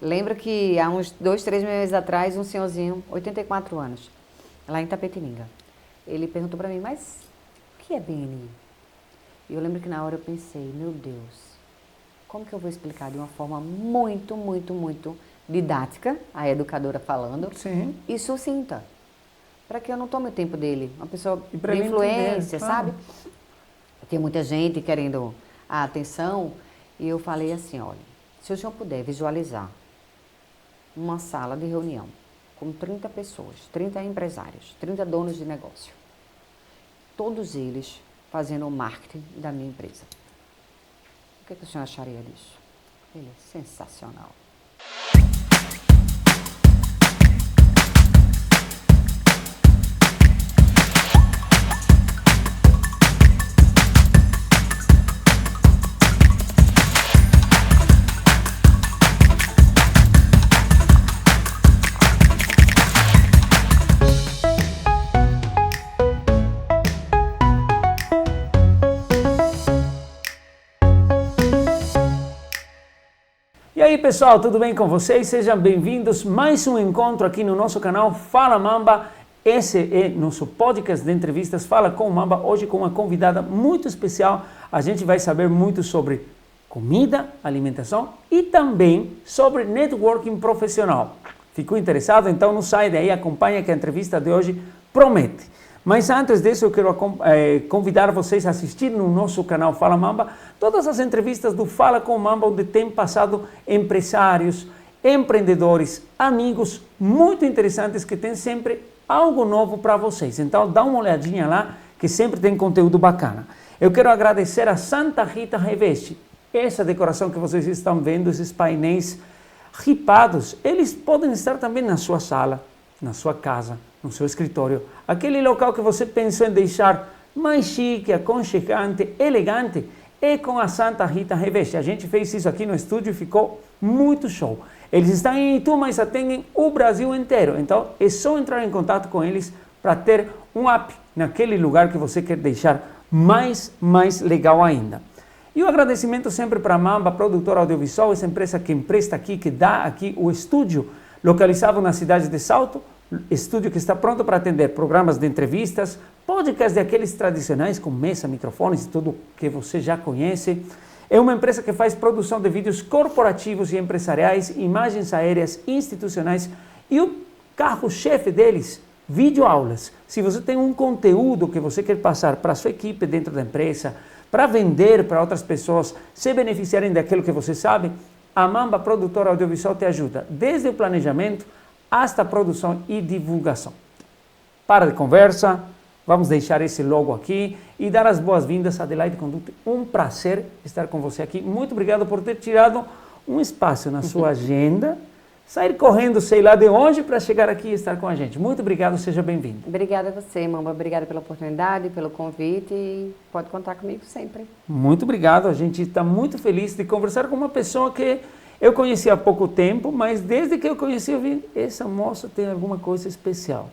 Lembro que há uns 2, 3 meses atrás, um senhorzinho, 84 anos, lá em Tapetininga, ele perguntou para mim, mas o que é BNI? E eu lembro que na hora eu pensei, meu Deus, como que eu vou explicar de uma forma muito, muito, muito didática, a educadora falando, Sim. e sucinta, para que eu não tome o tempo dele, uma pessoa E pra de ele influência, entender, claro. sabe? Tem muita gente querendo a atenção, e eu falei assim, olha, se o senhor puder visualizar uma sala de reunião com 30 pessoas, 30 empresários, 30 donos de negócio, todos eles fazendo o marketing da minha empresa. O que o senhor acharia disso? Ele é sensacional. E aí pessoal, tudo bem com vocês? Sejam bem-vindos a mais um encontro aqui no nosso canal Fala Mamba. Esse é nosso podcast de entrevistas Fala com Mamba, hoje com uma convidada muito especial. A gente vai saber muito sobre comida, alimentação e também sobre networking profissional. Ficou interessado? Então não sai daí, acompanha que a entrevista de hoje promete. Mas antes disso, eu quero convidar vocês a assistir no nosso canal Fala Mamba todas as entrevistas do Fala com Mamba, onde tem passado empresários, empreendedores, amigos muito interessantes que tem sempre algo novo para vocês. Então dá uma olhadinha lá, que sempre tem conteúdo bacana. Eu quero agradecer a Santa Rita Reveste. Essa decoração que vocês estão vendo, esses painéis ripados, eles podem estar também na sua sala, na sua casa, no seu escritório, aquele local que você pensou em deixar mais chique, aconchegante, elegante, é com a Santa Rita Reveste. A gente fez isso aqui no estúdio e ficou muito show. Eles estão em Itu, mas atendem o Brasil inteiro. Então é só entrar em contato com eles para ter um up naquele lugar que você quer deixar mais legal ainda. E o agradecimento sempre para a Mamba, produtora audiovisual, essa empresa que empresta aqui, que dá aqui o estúdio, localizado na cidade de Salto, estúdio que está pronto para atender programas de entrevistas, podcasts daqueles tradicionais com mesa, microfones e tudo que você já conhece. É uma empresa que faz produção de vídeos corporativos e empresariais, imagens aéreas institucionais e o carro-chefe deles, videoaulas. Se você tem um conteúdo que você quer passar para a sua equipe dentro da empresa, para vender para outras pessoas, se beneficiarem daquilo que você sabe, a Mamba Produtora Audiovisual te ajuda, desde o planejamento hasta a produção e divulgação. Para de conversa, vamos deixar esse logo aqui e dar as boas-vindas a Adelaide Condutti. Um prazer estar com você aqui. Muito obrigado por ter tirado um espaço na sua agenda, sair correndo sei lá de onde para chegar aqui e estar com a gente. Muito obrigado, seja bem-vindo. Obrigada a você, Mamba. Obrigada pela oportunidade, pelo convite e pode contar comigo sempre. Muito obrigado. A gente está muito feliz de conversar com uma pessoa que eu conheci há pouco tempo, mas desde que eu conheci, eu vi, essa moça tem alguma coisa especial.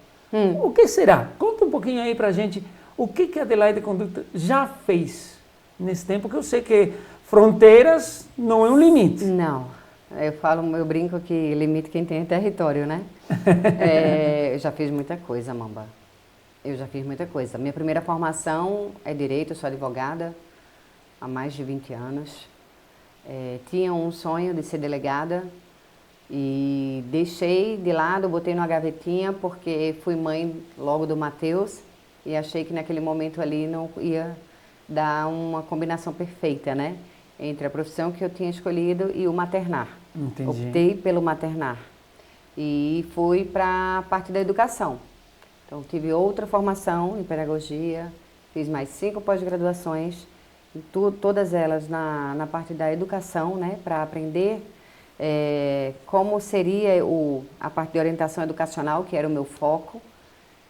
O que será? Conta um pouquinho aí pra gente, o que a Adelaide Condutti já fez nesse tempo, que eu sei que fronteiras não é um limite. Não, eu brinco que limite quem tem é território, né? Eu já fiz muita coisa, Mamba. Eu já fiz muita coisa. Minha primeira formação é Direito, eu sou advogada há mais de 20 anos. Tinha um sonho de ser delegada e deixei de lado, botei numa gavetinha porque fui mãe logo do Matheus e achei que naquele momento ali não ia dar uma combinação perfeita, né? Entre a profissão que eu tinha escolhido e o maternar. Entendi. Optei pelo maternar e fui para a parte da educação. Então tive outra formação em pedagogia, fiz mais 5 pós-graduações, todas elas na parte da educação, né, para aprender como seria a parte de orientação educacional, que era o meu foco.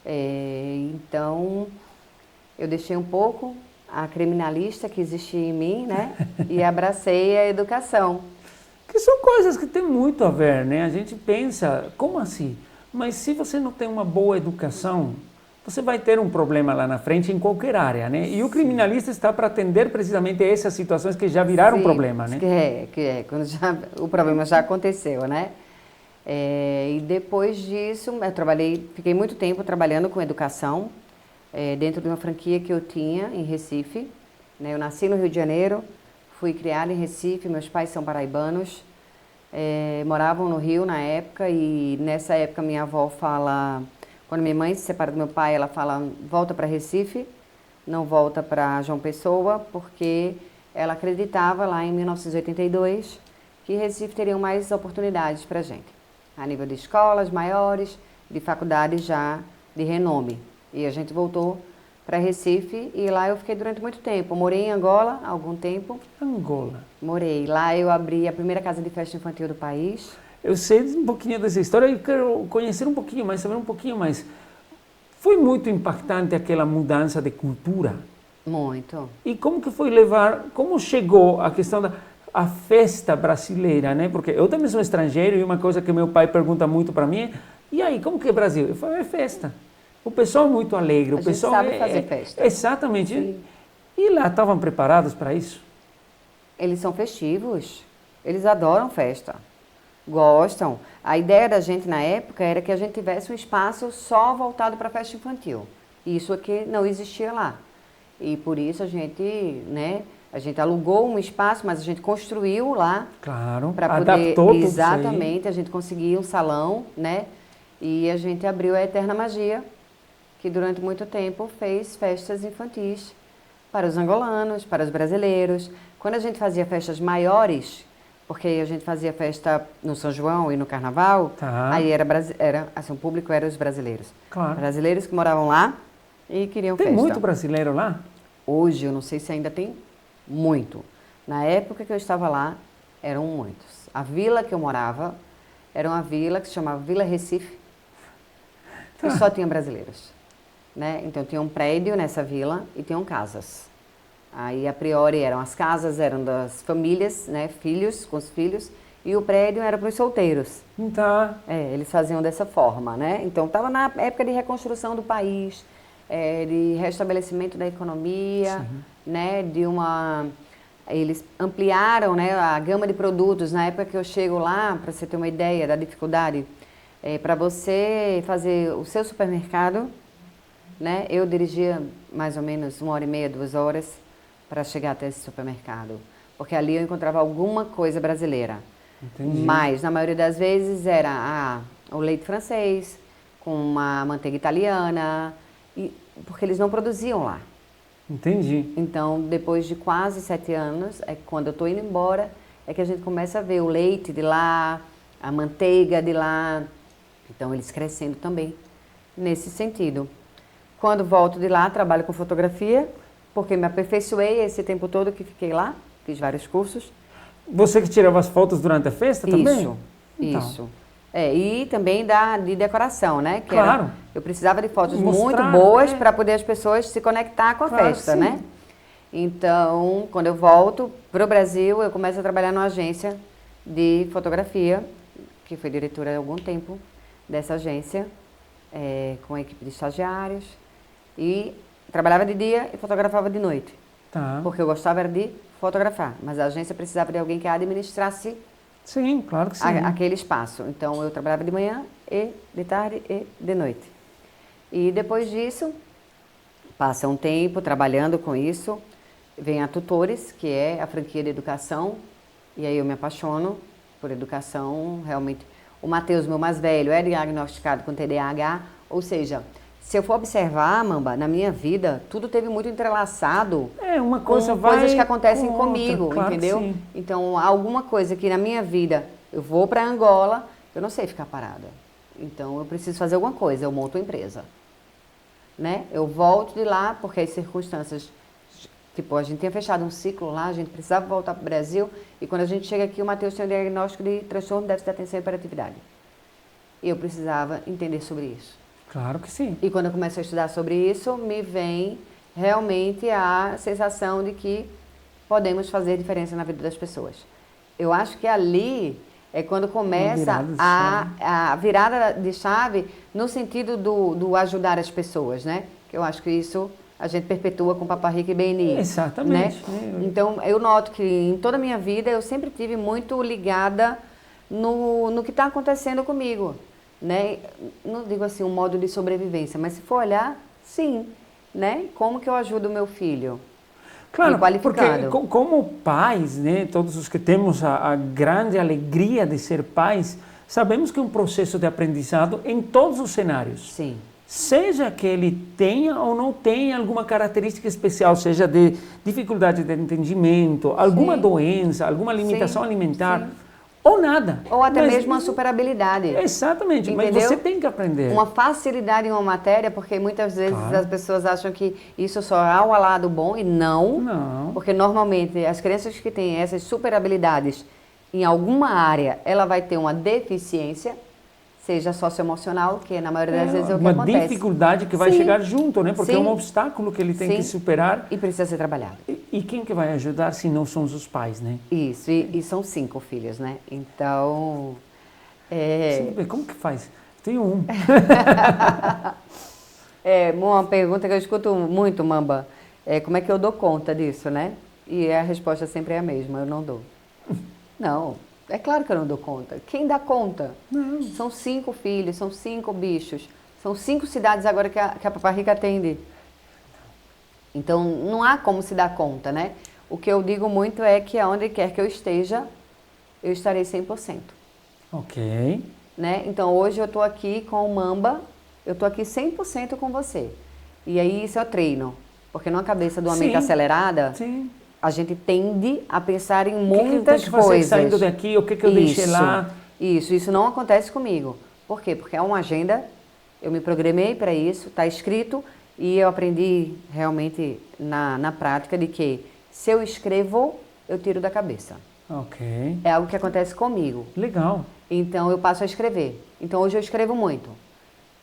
Então, eu deixei um pouco a criminalista que existia em mim, né, e abracei a educação. Que são coisas que tem muito a ver, né? A gente pensa, como assim? Mas se você não tem uma boa educação, você vai ter um problema lá na frente em qualquer área, né? E o criminalista está para atender precisamente essas situações que já viraram problema, né? Quando o problema já aconteceu, né? E depois disso, fiquei muito tempo trabalhando com educação, dentro de uma franquia que eu tinha em Recife, né? Eu nasci no Rio de Janeiro, fui criada em Recife, meus pais são paraibanos, moravam no Rio na época, e nessa época minha avó fala, quando minha mãe se separa do meu pai, ela fala, volta para Recife, não volta para João Pessoa, porque ela acreditava lá em 1982 que Recife teria mais oportunidades para a gente, a nível de escolas maiores, de faculdades já de renome. E a gente voltou para Recife e lá eu fiquei durante muito tempo. Morei em Angola há algum tempo. Angola. Morei. Lá eu abri a primeira casa de festa infantil do país. Eu sei um pouquinho dessa história e quero conhecer um pouquinho mais, saber um pouquinho mais. Foi muito impactante aquela mudança de cultura? Muito. E como que foi como chegou a questão a festa brasileira, né? Porque eu também sou estrangeiro e uma coisa que meu pai pergunta muito para mim é, e aí, como que é Brasil? Eu falo, é festa. O pessoal é muito alegre, o pessoal sabe fazer festa. Exatamente. Sim. E lá estavam preparados para isso? Eles são festivos, eles adoram festa, gostam. A ideia da gente na época era que a gente tivesse um espaço só voltado para festa infantil. Isso aqui não existia lá. E por isso a gente alugou um espaço, mas a gente construiu lá. Claro, para poder, adaptou tudo isso aí. Exatamente, a gente conseguiu um salão, né? E a gente abriu a Eterna Magia, que durante muito tempo fez festas infantis para os angolanos, para os brasileiros. Quando a gente fazia festas maiores, porque a gente fazia festa no São João e no Carnaval, aí o público era os brasileiros. Claro. Brasileiros que moravam lá e queriam festa. Tem muito brasileiro lá? Hoje, eu não sei se ainda tem muito. Na época que eu estava lá, eram muitos. A vila que eu morava era uma vila que se chamava Vila Recife, que só tinha brasileiros. Né? Então tinha um prédio nessa vila e tinham casas. Aí a priori as casas eram das famílias, né? Filhos com os filhos, e o prédio era para os solteiros. Eles faziam dessa forma, né? Então estava na época de reconstrução do país, de restabelecimento da economia, né? Eles ampliaram, né, a gama de produtos. Na época que eu chego lá, para você ter uma ideia da dificuldade, para você fazer o seu supermercado, né? Eu dirigia mais ou menos 1h30, 2 horas para chegar até esse supermercado, porque ali eu encontrava alguma coisa brasileira. Entendi. Mas na maioria das vezes era o leite francês com uma manteiga italiana, porque eles não produziam lá. Entendi. Então, depois de quase 7 anos, quando eu estou indo embora, é que a gente começa a ver o leite de lá, a manteiga de lá. Então, eles crescendo também nesse sentido. Quando volto de lá, trabalho com fotografia, porque me aperfeiçoei esse tempo todo que fiquei lá, fiz vários cursos. Você que tirava as fotos durante a festa também? Isso. E também de decoração, né? Claro. Eu precisava de fotos muito boas para poder as pessoas se conectar com a festa, sim. né? Então, quando eu volto para o Brasil, eu começo a trabalhar numa agência de fotografia, que fui diretora há algum tempo dessa agência, com a equipe de estagiários. E trabalhava de dia e fotografava de noite. Porque eu gostava era de fotografar, mas a agência precisava de alguém que administrasse. Sim, claro que sim. Aquele espaço. Então, eu trabalhava de manhã, e de tarde e de noite. E depois disso, passa um tempo trabalhando com isso, vem a Tutores, que é a franquia de educação, e aí eu me apaixono por educação, realmente. O Matheus, meu mais velho, é diagnosticado com TDAH, ou seja, se eu for observar, Mamba, na minha vida, tudo teve muito entrelaçado uma coisa com coisas que acontecem comigo, claro, entendeu? Sim. Então, alguma coisa que na minha vida, eu vou para Angola, eu não sei ficar parada. Então, eu preciso fazer alguma coisa, eu monto uma empresa. Né? Eu volto de lá, porque as circunstâncias, tipo, a gente tinha fechado um ciclo lá, a gente precisava voltar para o Brasil, e quando a gente chega aqui, o Matheus tem um diagnóstico de transtorno de déficit de atenção e hiperatividade. E eu precisava entender sobre isso. Claro que sim. E quando eu começo a estudar sobre isso, me vem realmente a sensação de que podemos fazer diferença na vida das pessoas. Eu acho que ali É quando começa virada de a virada de chave no sentido do ajudar as pessoas, né? Que eu acho que isso a gente perpetua com Papa Rica e BNI. Exatamente. Né? Então, eu noto que em toda a minha vida eu sempre tive muito ligada no que está acontecendo comigo. Né? Não digo assim um modo de sobrevivência, mas se for olhar, sim. Né? Como que eu ajudo o meu filho? Claro, porque qualificado. como pais, né, todos os que temos a grande alegria de ser pais, sabemos que é um processo de aprendizado em todos os cenários. Sim. Seja que ele tenha ou não tenha alguma característica especial, seja de dificuldade de entendimento, alguma Sim. doença, alguma limitação Sim. alimentar, Sim. ou nada. Ou até mesmo uma superabilidade. Exatamente, entendeu? mas você tem que aprender. Uma facilidade em uma matéria, porque muitas vezes Claro. as pessoas acham que isso só há o lado bom, e não. Não. Porque normalmente as crianças que têm essas superabilidades em alguma área, ela vai ter uma deficiência, seja socioemocional, que na maioria das vezes é o que uma acontece. dificuldade que vai Sim. chegar junto, né? Porque é um Sim. obstáculo que ele tem Sim. que superar. E precisa ser trabalhado. E quem que vai ajudar se não são os pais, né? Isso, e são 5 filhos, né? Então... Como que faz? Tenho um. Uma pergunta que eu escuto muito, Mamba, como é que eu dou conta disso, né? E a resposta sempre é a mesma, eu não dou. Não, é claro que eu não dou conta. Quem dá conta? Não. São 5 filhos, são 5 bichos, são 5 cidades agora que a Papa Rica atende. Então, não há como se dar conta, né? O que eu digo muito é que aonde quer que eu esteja, eu estarei 100%. Ok. Né? Então, hoje eu estou aqui com o Mamba, eu estou aqui 100% com você. E aí, isso é o treino. Porque numa cabeça de uma mente acelerada, Sim. a gente tende a pensar em O que eu tenho muitas que fazer coisas. saindo daqui, o que eu deixei lá. Isso não acontece comigo. Por quê? Porque é uma agenda, eu me programei para isso, está escrito, e eu aprendi realmente na prática de que se eu escrevo, eu tiro da cabeça. Ok. É algo que acontece comigo. Legal. Então, eu passo a escrever. Então, hoje eu escrevo muito.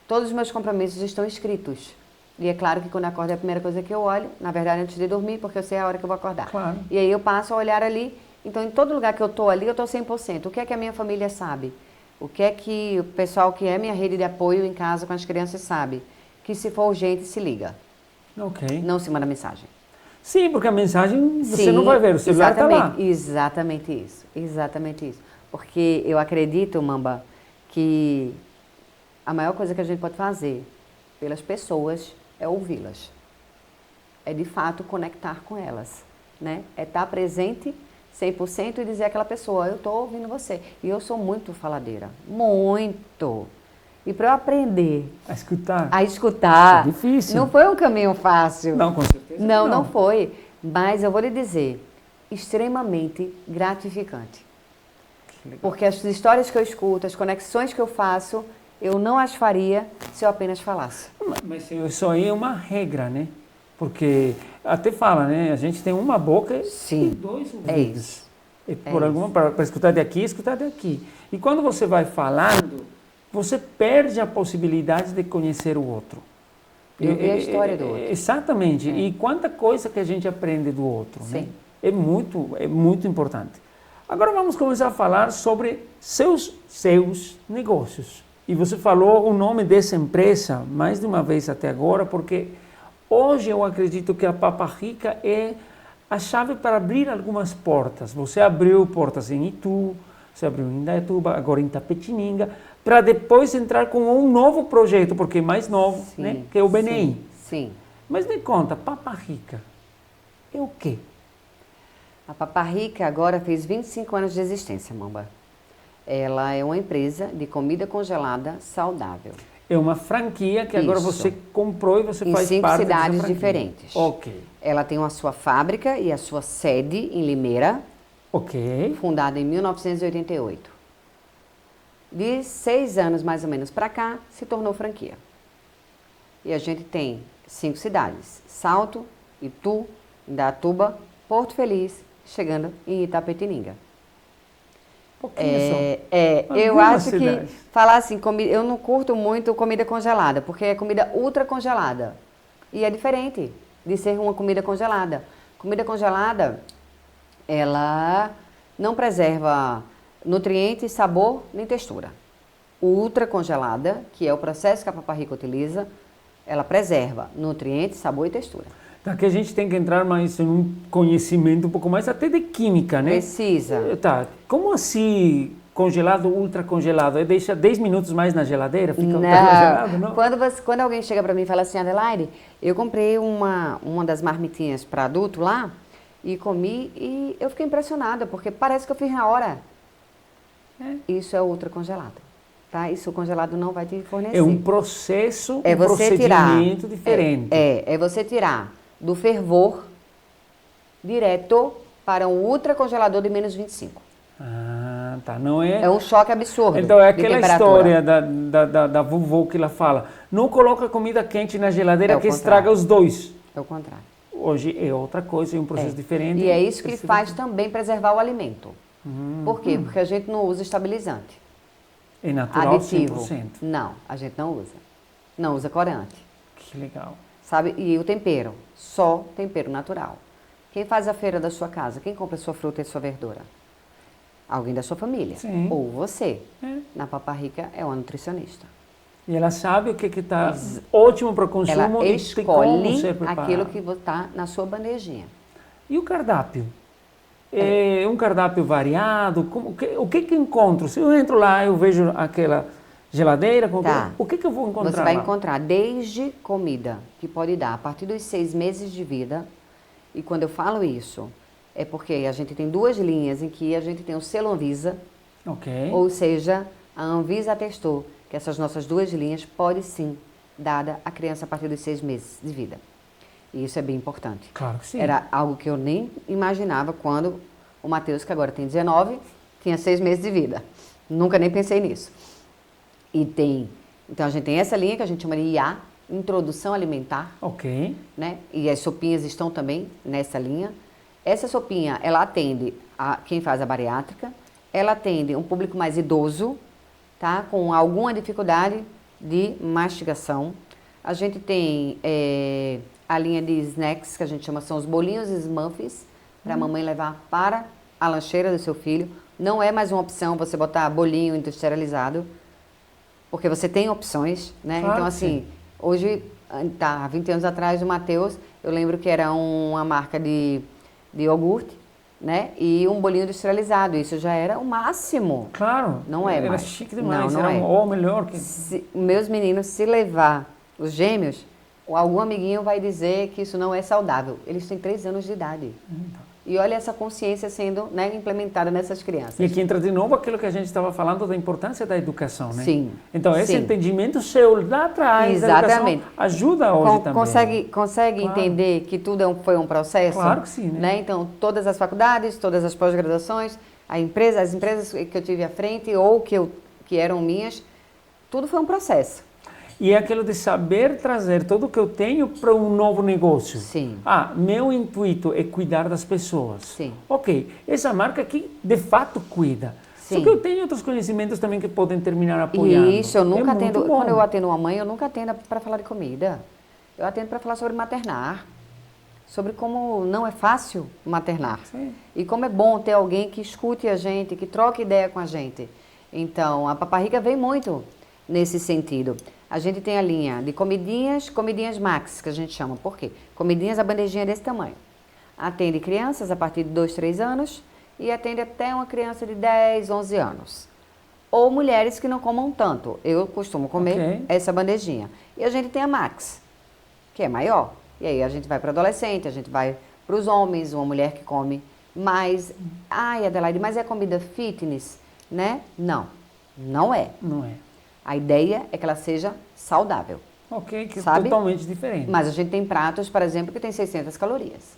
Todos os meus compromissos estão escritos. E é claro que quando eu acordo é a primeira coisa que eu olho, na verdade, antes de dormir, porque eu sei a hora que eu vou acordar. Claro. E aí eu passo a olhar ali. Então, em todo lugar que eu estou ali, eu estou 100%. O que é que a minha família sabe? O que é que o pessoal que é minha rede de apoio em casa com as crianças sabe? Que se for urgente, se liga. Ok. Não se manda mensagem. Sim, porque a mensagem você não vai ver, o celular está lá. Exatamente isso. Exatamente isso. Porque eu acredito, Mamba, que a maior coisa que a gente pode fazer pelas pessoas é ouvi-las. É de fato conectar com elas, né? É estar presente 100% e dizer àquela pessoa, eu estou ouvindo você. E eu sou muito faladeira, muito. E para eu aprender a escutar, é difícil. não foi um caminho fácil. Não, com certeza Não foi. Mas eu vou lhe dizer, extremamente gratificante. Porque as histórias que eu escuto, as conexões que eu faço, eu não as faria se eu apenas falasse. Mas isso aí é uma regra, né? Porque até fala, né? A gente tem uma boca Sim, e 2 ouvidos. é isso. Para escutar daqui, escutar daqui. E quando você vai falando, você perde a possibilidade de conhecer o outro. De ouvir a história do outro. Exatamente. E quanta coisa que a gente aprende do outro, Sim. né? É muito importante. Agora vamos começar a falar sobre seus negócios. E você falou o nome dessa empresa mais de uma vez até agora, porque hoje eu acredito que a Papa Rica é a chave para abrir algumas portas. Você abriu portas em Itu, você abriu em Indaiatuba, agora em Itapetininga, para depois entrar com um novo projeto, porque é mais novo, Sim, né? Que é o BNI. Sim. Mas me conta, Papa Rica é o quê? A Papa Rica agora fez 25 anos de existência, Mamba. Ela é uma empresa de comida congelada saudável. É uma franquia que agora você comprou e você faz em 5 parte dessa cidades franquia. diferentes. Ok. Ela tem a sua fábrica e a sua sede em Limeira, Ok. fundada em 1988. De 6 anos mais ou menos para cá, se tornou franquia. E a gente tem 5 cidades: Salto, Itu, Indaiatuba, Porto Feliz, chegando em Itapetininga. Eu acho que falar assim, eu não curto muito comida congelada, porque é comida ultra congelada. E é diferente de ser uma comida congelada. Comida congelada, ela não preserva nutriente, sabor nem textura. O ultra congelada, que é o processo que a Papa Rica utiliza, ela preserva nutriente, sabor e textura. Tá, que a gente tem que entrar mais em um conhecimento um pouco mais até de química, né? Precisa. Tá, como assim congelado, ultra congelado? Deixa 10 minutos mais na geladeira, fica ultra congelado, não? Quando alguém chega para mim e fala assim, Adelaide, eu comprei uma das marmitinhas para adulto lá e comi e eu fiquei impressionada, porque parece que eu fiz na hora. Isso é ultra congelado, tá? Isso o congelado não vai te fornecer. É um processo, é um você procedimento tirar, diferente. É você tirar do fervor direto para um ultra congelador de menos 25. Ah, tá. Não é... É um choque absurdo. Então é de aquela temperatura. história da vovó que ela fala, não coloca comida quente na geladeira que contrário. estraga os dois. É o contrário. Hoje é outra coisa, é um processo diferente. E é isso que faz também preservar o alimento. Por quê? Porque a gente não usa estabilizante. É natural Aditivo. 100%. Não, a gente não usa. Não usa corante. Que legal. Sabe? E o tempero? Só tempero natural. Quem faz a feira da sua casa? Quem compra sua fruta e sua verdura? Alguém da sua família. Sim. Ou você. É. Na Papa Rica é uma nutricionista. E ela sabe o que está ótimo para o consumo Ela e como escolhe ser preparado. aquilo que está na sua bandejinha. E o cardápio? É um cardápio variado? O que encontro? Se eu entro lá, eu vejo aquela geladeira, o que eu vou encontrar Você vai lá? encontrar desde comida, que pode dar a partir dos 6 meses de vida. E quando eu falo isso, é porque a gente tem 2 linhas em que a gente tem o selo Anvisa, Ok. ou seja, a Anvisa atestou que essas nossas 2 linhas podem sim, dada a criança a partir dos 6 meses de vida. E isso é bem importante. Claro que sim. Era algo que eu nem imaginava quando o Matheus, que agora tem 19, tinha 6 meses de vida. Nunca nem pensei nisso. Então a gente tem essa linha que a gente chama de IA, Introdução Alimentar. Ok. Né? E as sopinhas estão também nessa linha. Essa sopinha, ela atende a quem faz a bariátrica, ela atende um público mais idoso, tá? Com alguma dificuldade de mastigação. A gente tem a linha de snacks, que a gente chama, são os bolinhos e muffins, para a mamãe levar para a lancheira do seu filho. Não é mais uma opção você botar bolinho industrializado, porque você tem opções, né? Claro, então, assim, sim. hoje, há 20 anos atrás, o Matheus, eu lembro que era uma marca de iogurte, né? E um bolinho industrializado. Isso já era o máximo. Claro. Não é era mais. Chique demais. Não era é. ou melhor. Meus meninos, se levar os gêmeos, algum amiguinho vai dizer que isso não é saudável. Eles têm 3 anos de idade. E olha essa consciência sendo, né, implementada nessas crianças. E aqui entra de novo aquilo que a gente estava falando da importância da educação, né? Sim. Então, esse entendimento seu lá atrás Exatamente. da educação ajuda hoje também. Consegue Claro. entender que tudo foi um processo? Claro que sim, né? Então, todas as faculdades, todas as pós-graduações, as empresas que eu tive à frente ou que eram minhas, tudo foi um processo. E é aquilo de saber trazer tudo que eu tenho para um novo negócio. Sim. Meu intuito é cuidar das pessoas. Sim. Ok, essa marca aqui de fato cuida. Sim. Só que eu tenho outros conhecimentos também que podem terminar apoiando. Isso, eu nunca atendo, muito bom. quando eu atendo uma mãe, eu nunca atendo para falar de comida. Eu atendo para falar sobre maternar, sobre como não é fácil maternar. Sim. E como é bom ter alguém que escute a gente, que troque ideia com a gente. Então, a Papa Rica vem muito nesse sentido. A gente tem a linha de comidinhas max, que a gente chama. Por quê? Comidinhas, a bandejinha desse tamanho. Atende crianças a partir de 2, 3 anos e atende até uma criança de 10, 11 anos. Ou mulheres que não comam tanto. Eu costumo comer essa bandejinha. E a gente tem a max, que é maior. E aí a gente vai para adolescente, a gente vai para os homens, uma mulher que come mais. Ai, Adelaide, mas é comida fitness, né? Não, não é. Não é. A ideia é que ela seja saudável. Ok, que sabe? é totalmente diferente. Mas a gente tem pratos, por exemplo, que tem 600 calorias.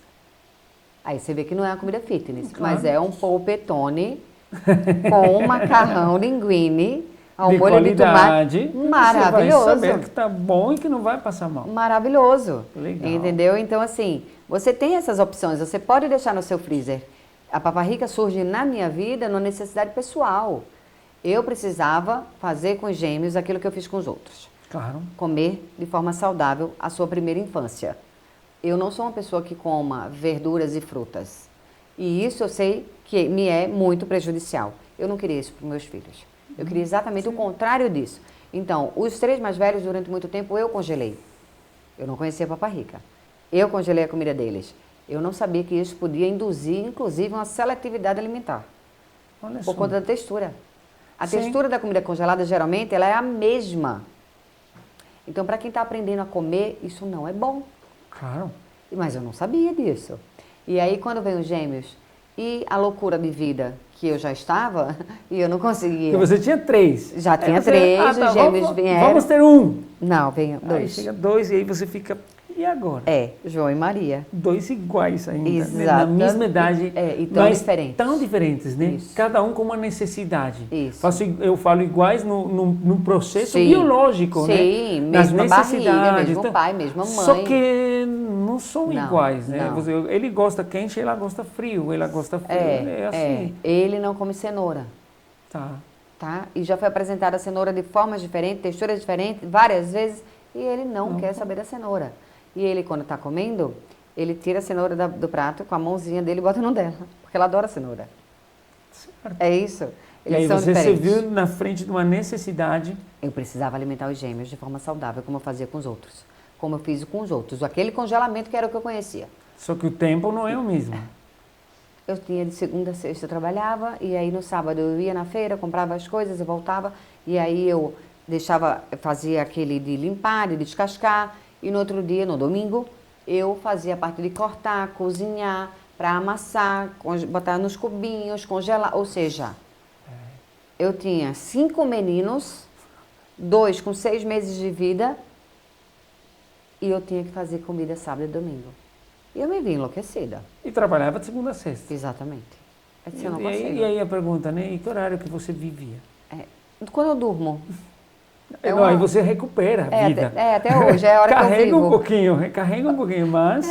Aí você vê que não é uma comida fitness, Claro. mas é um polpettone com um macarrão linguine, ao de molho qualidade, de tomate. Maravilhoso. Você vai saber que tá bom e que não vai passar mal. Maravilhoso. Legal. Entendeu? Então, assim, você tem essas opções, você pode deixar no seu freezer. A Papa Rica surge na minha vida numa necessidade pessoal. Eu precisava fazer com os gêmeos aquilo que eu fiz com os outros. Claro. Comer de forma saudável a sua primeira infância. Eu não sou uma pessoa que coma verduras e frutas. E isso eu sei que me é muito prejudicial. Eu não queria isso para os meus filhos. Eu queria exatamente o contrário disso. Então, os 3 mais velhos, durante muito tempo, eu congelei. Eu não conhecia a Papa Rica. Eu congelei a comida deles. Eu não sabia que isso podia induzir, inclusive, uma seletividade alimentar. Olha Por só. conta da textura. A Sim. textura da comida congelada, geralmente, ela é a mesma. Então, para quem está aprendendo a comer, isso não é bom. Claro. Mas eu não sabia disso. E aí, quando veio os gêmeos e a loucura de vida que eu já estava, e eu não conseguia. Porque você tinha 3. Já Aí tinha você, 3, os gêmeos vieram. Vamos ter 1. Não, veio Aí 2. chega 2 e aí você fica, e agora? João e Maria. 2 iguais ainda, né? Na Exato. mesma idade, E tão mas diferentes. tão diferentes, né? Isso. Cada um com uma necessidade. Isso. Eu falo iguais no processo Sim. biológico, né? Sim, Nas mesma barriga, necessidades. mesmo Então, pai, mesma mãe. Só que não são Não, iguais, né? não. Ele gosta quente, ela gosta frio, ela gosta frio, é assim. Ele não come cenoura, tá? E já foi apresentada a cenoura de formas diferentes, texturas diferentes, várias vezes, e ele não quer saber da cenoura. E ele, quando está comendo, ele tira a cenoura do prato com a mãozinha dele e bota no dela, porque ela adora cenoura. Certo. É isso. E aí Eles são você se diferentes. viu na frente de uma necessidade. Eu precisava alimentar os gêmeos de forma saudável, como eu fazia com os outros. Como eu fiz com os outros. Aquele congelamento que era o que eu conhecia. Só que o tempo não é o mesmo. Eu tinha de segunda a sexta, eu trabalhava, e aí no sábado eu ia na feira, comprava as coisas, eu voltava, e aí eu fazia aquele de limpar, de descascar, e no outro dia, no domingo, eu fazia a parte de cortar, cozinhar, para amassar, botar nos cubinhos, congelar, ou seja, eu tinha 5 meninos, 2 com 6 meses de vida, e eu tinha que fazer comida sábado e domingo. E eu me vi enlouquecida. E trabalhava de segunda a sexta. Exatamente. Eu disse, eu não E consigo. aí a pergunta, né? E que horário que você vivia? Quando eu durmo. Não, aí você recupera a vida. Até hoje, é a hora que eu Carrega vivo. um pouquinho, recarrega um pouquinho, mas...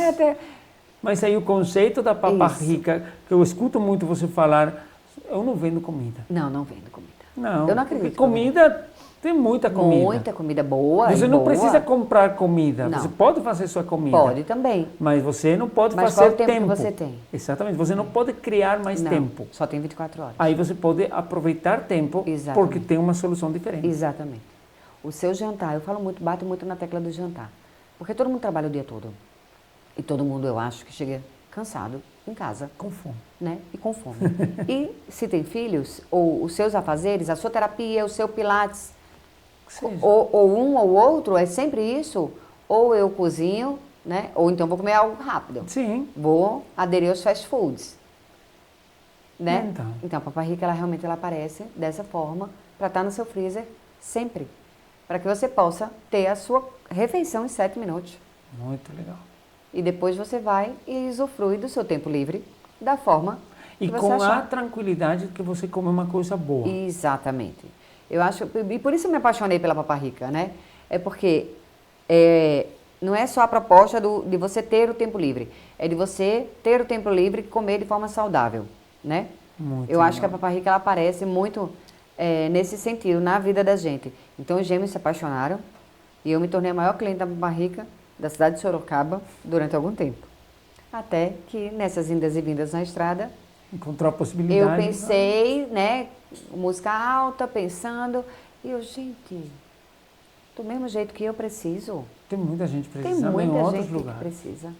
Mas aí o conceito da Papa Isso. Rica, que eu escuto muito você falar, eu não vendo comida. Não, não vendo comida. Não. Eu não acredito. Comida, tem muita comida. Muita comida boa. Você e não boa. precisa comprar comida. Não. Você pode fazer sua comida. Pode também. Mas você não pode Mas fazer qual o tempo que você tem? Exatamente. Você não pode criar mais Não, tempo. só tem 24 horas. Aí você pode aproveitar tempo Exatamente. porque tem uma solução diferente. Exatamente. O seu jantar, eu falo muito, bato muito na tecla do jantar. Porque todo mundo trabalha o dia todo. E todo mundo, eu acho, que chega cansado em casa. Com fome. Né? E com fome. E se tem filhos, ou os seus afazeres, a sua terapia, o seu pilates, ou um ou outro, é sempre isso, ou eu cozinho, né? Ou então vou comer algo rápido. Sim. Vou aderir aos fast foods. Né? Então a Papa Rica, ela realmente ela aparece dessa forma para estar no seu freezer sempre. Para que você possa ter a sua refeição em 7 minutos. Muito legal. E depois você vai e usufrui do seu tempo livre da forma E que você com achar. a tranquilidade que você come uma coisa boa. Exatamente. Eu acho, e por isso eu me apaixonei pela Papa Rica, né? É porque não é só a proposta de você ter o tempo livre, é de você ter o tempo livre e comer de forma saudável, né? Muito eu acho que a legal. Papa Rica ela aparece muito nesse sentido, na vida da gente. Então os gêmeos se apaixonaram e eu me tornei a maior cliente da Papa Rica da cidade de Sorocaba durante algum tempo. Até que nessas indas e vindas na estrada, Encontrou a possibilidade. eu pensei, né, música alta, pensando, e eu, gente, do mesmo jeito que eu preciso, Tem muita gente tem precisando em muita outros gente lugares. que precisa.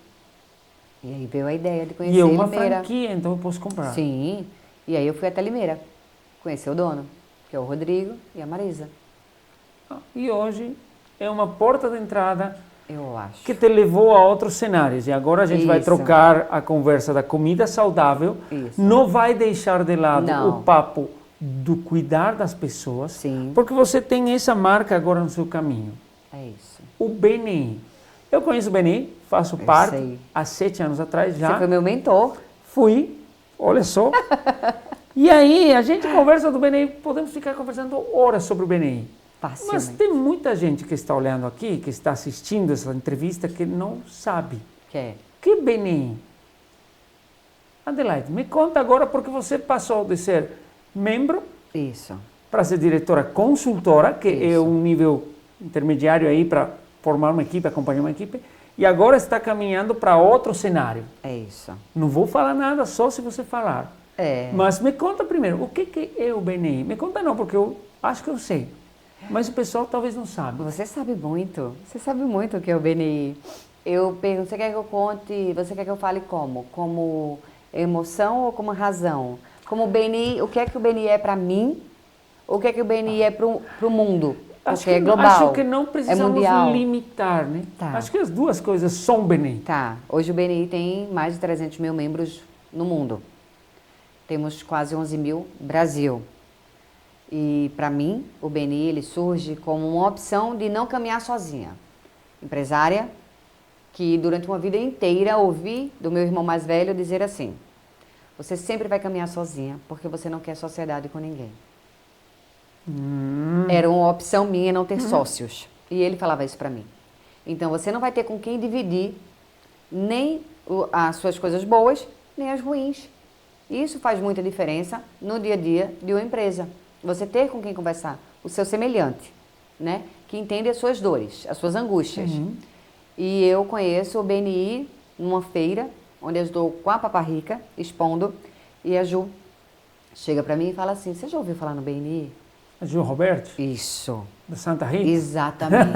E aí veio a ideia de conhecer E é uma Limeira. franquia, então eu posso comprar. Sim, e aí eu fui até Limeira, conhecer o dono, que é o Rodrigo e a Marisa, E hoje é uma porta de entrada eu acho. que te levou a outros cenários. E agora a gente vai Isso. trocar a conversa da comida saudável. Isso. Não vai deixar de lado Não. o papo do cuidar das pessoas. Sim. Porque você tem essa marca agora no seu caminho. É isso. O BNI. Eu conheço o BNI, faço Eu parte. sei. Há 7 anos atrás já. Você foi meu mentor. Fui, olha só. E aí, a gente conversa do BNI, podemos ficar conversando horas sobre o BNI. Mas Facilmente. tem muita gente que está olhando aqui, que está assistindo essa entrevista, que não sabe. Que BNI? Adelaide, me conta agora, porque você passou de ser membro Isso. para ser diretora consultora, que é Isso. um nível intermediário aí para formar uma equipe, acompanhar uma equipe, e agora está caminhando para outro cenário. É isso. Não vou falar nada, só se você falar. É. Mas me conta primeiro, o que é o BNI? Me conta não, porque eu acho que eu sei. Mas o pessoal talvez não sabe. Você sabe muito o que é o BNI. Eu pergunto, você quer que eu conte, você quer que eu fale como? Como emoção ou como razão? Como BNI, o que é que o BNI é para mim? O que é que o BNI é para o mundo? Porque é global, acho que não é precisamos mundial. limitar, né? Tá. Acho que as duas coisas são BNI. Tá, hoje o BNI tem mais de 300 mil membros no mundo. Temos quase 11 mil Brasil. E para mim, o BNI ele surge como uma opção de não caminhar sozinha. Empresária que durante uma vida inteira ouvi do meu irmão mais velho dizer assim: você sempre vai caminhar sozinha porque você não quer sociedade com ninguém. Era uma opção minha não ter sócios. E ele falava isso para mim. Então você não vai ter com quem dividir nem as suas coisas boas, nem as ruins. Isso faz muita diferença no dia a dia de uma empresa. Você ter com quem conversar, o seu semelhante, né? Que entende as suas dores, as suas angústias. E eu conheço o BNI numa feira, onde eu estou com a Papa Rica, expondo, e a Ju chega para mim e fala assim: você já ouviu falar no BNI? A Ju Roberto? Isso. Da Santa Rita? Exatamente.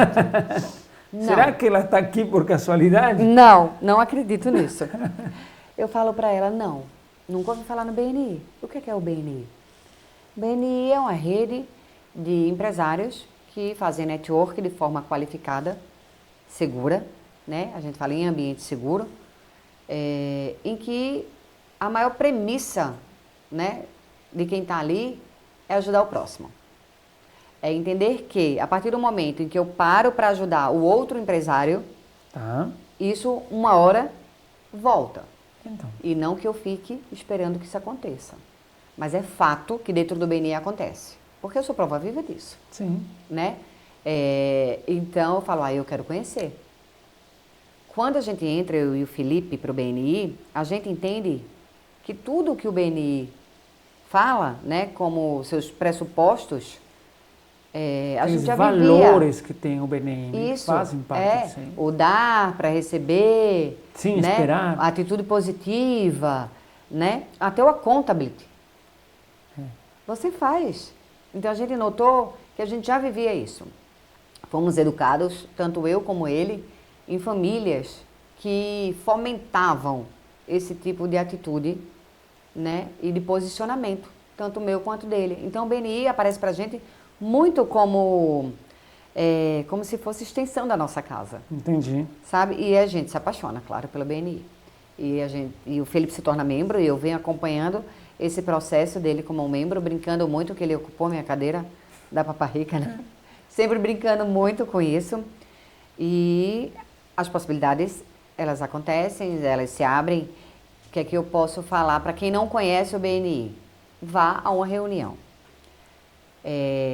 Será que ela está aqui por casualidade? Não acredito nisso. Eu falo para ela, não, nunca ouvi falar no BNI. O que é o BNI? BNI é uma rede de empresários que fazem network de forma qualificada, segura, né? A gente fala em ambiente seguro, em que a maior premissa, né, de quem está ali é ajudar o próximo. É entender que, a partir do momento em que eu paro para ajudar o outro empresário, isso uma hora volta. Então. E não que eu fique esperando que isso aconteça. Mas é fato que dentro do BNI acontece. Porque eu sou prova viva disso. Sim. Né? Então eu falo, eu quero conhecer. Quando a gente entra, eu e o Felipe, para o BNI, a gente entende que tudo que o BNI fala, né, como seus pressupostos, a gente já vivia. Os valores que tem o BNI Isso, fazem parte. Sim. O dar para receber, sim, né, esperar. a atitude positiva, né, até o accountability. Você faz. Então a gente notou que a gente já vivia isso. Fomos educados, tanto eu como ele, em famílias que fomentavam esse tipo de atitude, né, e de posicionamento, tanto meu quanto dele. Então o BNI aparece para a gente muito como se fosse extensão da nossa casa. Entendi. Sabe? E a gente se apaixona, claro, pelo BNI. E o Felipe se torna membro e eu venho acompanhando esse processo dele como um membro, brincando muito que ele ocupou minha cadeira da Papa Rica, né? Sempre brincando muito com isso. E as possibilidades, elas acontecem, elas se abrem. O que é que eu posso falar para quem não conhece o BNI? Vá a uma reunião.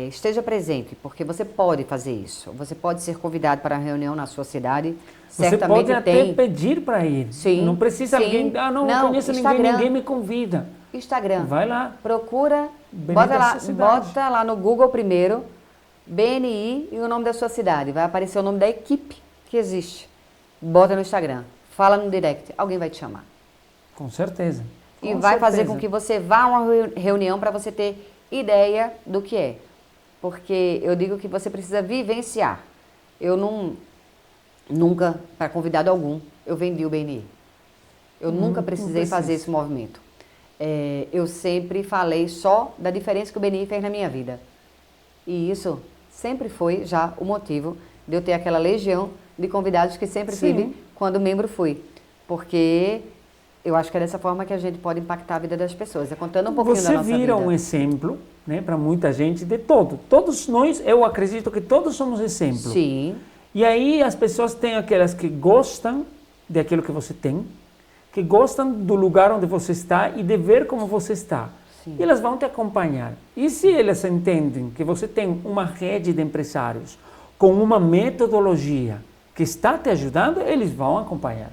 Esteja presente, porque você pode fazer isso. Você pode ser convidado para uma reunião na sua cidade. Você pode até pedir para ir. Sim, não precisa alguém, não conheço ninguém, ninguém me convida. Instagram. Vai lá. Procura, bota lá no Google primeiro, BNI e o nome da sua cidade. Vai aparecer o nome da equipe que existe. Bota no Instagram, fala no direct, alguém vai te chamar. Com certeza. E vai fazer com que você vá a uma reunião para você ter ideia do que é. Porque eu digo que você precisa vivenciar. Eu nunca, para convidado algum, eu vendi o BNI. Eu nunca precisei fazer esse movimento. Eu sempre falei só da diferença que o BNI fez na minha vida. E isso sempre foi já o motivo de eu ter aquela legião de convidados que sempre tive quando membro fui. Porque eu acho que é dessa forma que a gente pode impactar a vida das pessoas. Contando um pouquinho da nossa vida. Você vira um exemplo, né, para muita gente de todo. Todos nós, eu acredito que todos somos exemplo. Sim. E aí as pessoas têm aquelas que gostam daquilo que você tem, que gostam do lugar onde você está e de ver como você está. Sim. E elas vão te acompanhar. E se elas entendem que você tem uma rede de empresários com uma metodologia que está te ajudando, eles vão acompanhar.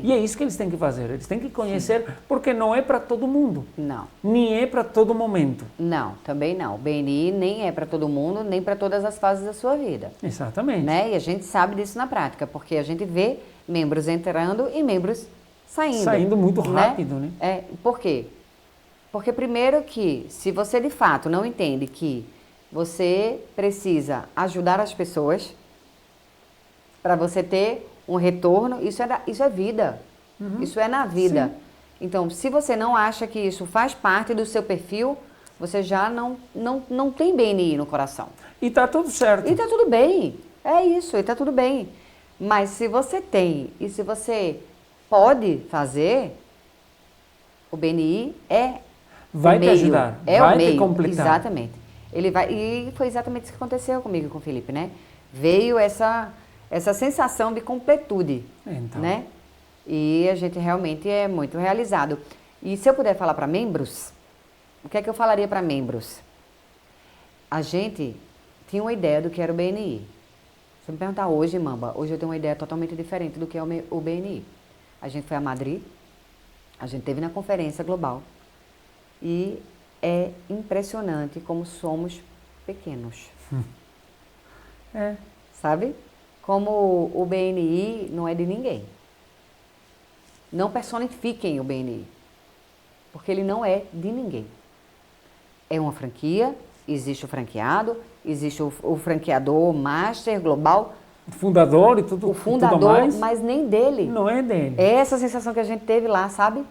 Sim. E é isso que eles têm que fazer. Eles têm que conhecer, porque não é para todo mundo. Não. Nem é para todo momento. Não, também não. O BNI nem é para todo mundo, nem para todas as fases da sua vida. Exatamente. Né? E a gente sabe disso na prática, porque a gente vê membros entrando e membros saindo. Saindo muito rápido, né? Por quê? Porque primeiro que, se você de fato não entende que você precisa ajudar as pessoas para você ter um retorno, isso é vida. Isso é na vida. Sim. Então, se você não acha que isso faz parte do seu perfil, você já não tem BNI no coração. E tá tudo certo. E tá tudo bem. É isso, e tá tudo bem. Mas se você tem e se você pode fazer, o BNI vai o te meio, ajudar, é vai o meio, te completar. Exatamente. Ele vai, e foi exatamente isso que aconteceu comigo e com o Felipe, né? Veio essa sensação de completude, Então. né? E a gente realmente é muito realizado. E se eu puder falar para membros, o que é que eu falaria para membros? A gente tinha uma ideia do que era o BNI. Se eu me perguntar hoje, Mamba, hoje eu tenho uma ideia totalmente diferente do que é o BNI. A gente foi a Madrid, a gente esteve na conferência global e é impressionante como somos pequenos. Sabe? Como o BNI não é de ninguém. Não personifiquem o BNI, porque ele não é de ninguém. É uma franquia, existe o franqueado, existe o franqueador master global. O fundador e tudo, O fundador, tudo mais. mas nem dele. Não é dele. É essa sensação que a gente teve lá, sabe?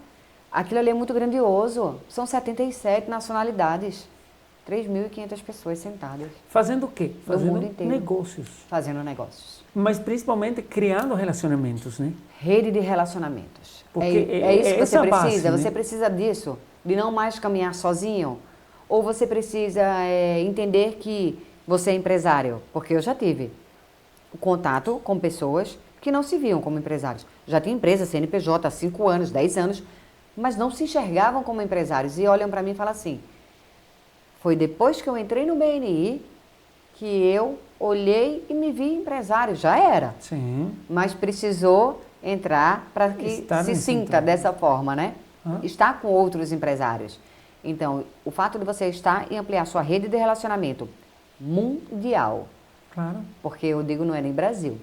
Aquilo ali é muito grandioso. São 77 nacionalidades. 3.500 pessoas sentadas. Fazendo o quê? Do Fazendo mundo inteiro. negócios. Fazendo negócios. Mas principalmente criando relacionamentos, né? Rede de relacionamentos. Porque é isso que você essa precisa. base, né? Você precisa disso. De não mais caminhar sozinho. Ou você precisa entender que você é empresário. Porque eu já tive o contato com pessoas que não se viam como empresários. Já tinha empresa, CNPJ, há 5 anos, 10 anos, mas não se enxergavam como empresários. E olham para mim e falam assim, foi depois que eu entrei no BNI que eu olhei e me vi empresário. Já era. Sim. Mas precisou entrar para que Estar se nesse sinta entorno. dessa forma, né? Estar com outros empresários. Então, o fato de você estar e ampliar sua rede de relacionamento mundial, Claro. porque eu digo não é nem Brasil,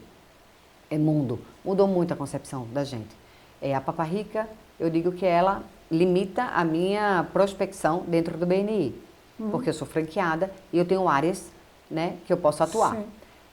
é mundo. Mudou muito a concepção da gente. A Papa Rica, eu digo que ela limita a minha prospecção dentro do BNI, porque eu sou franqueada e eu tenho áreas, né, que eu posso atuar. Sim.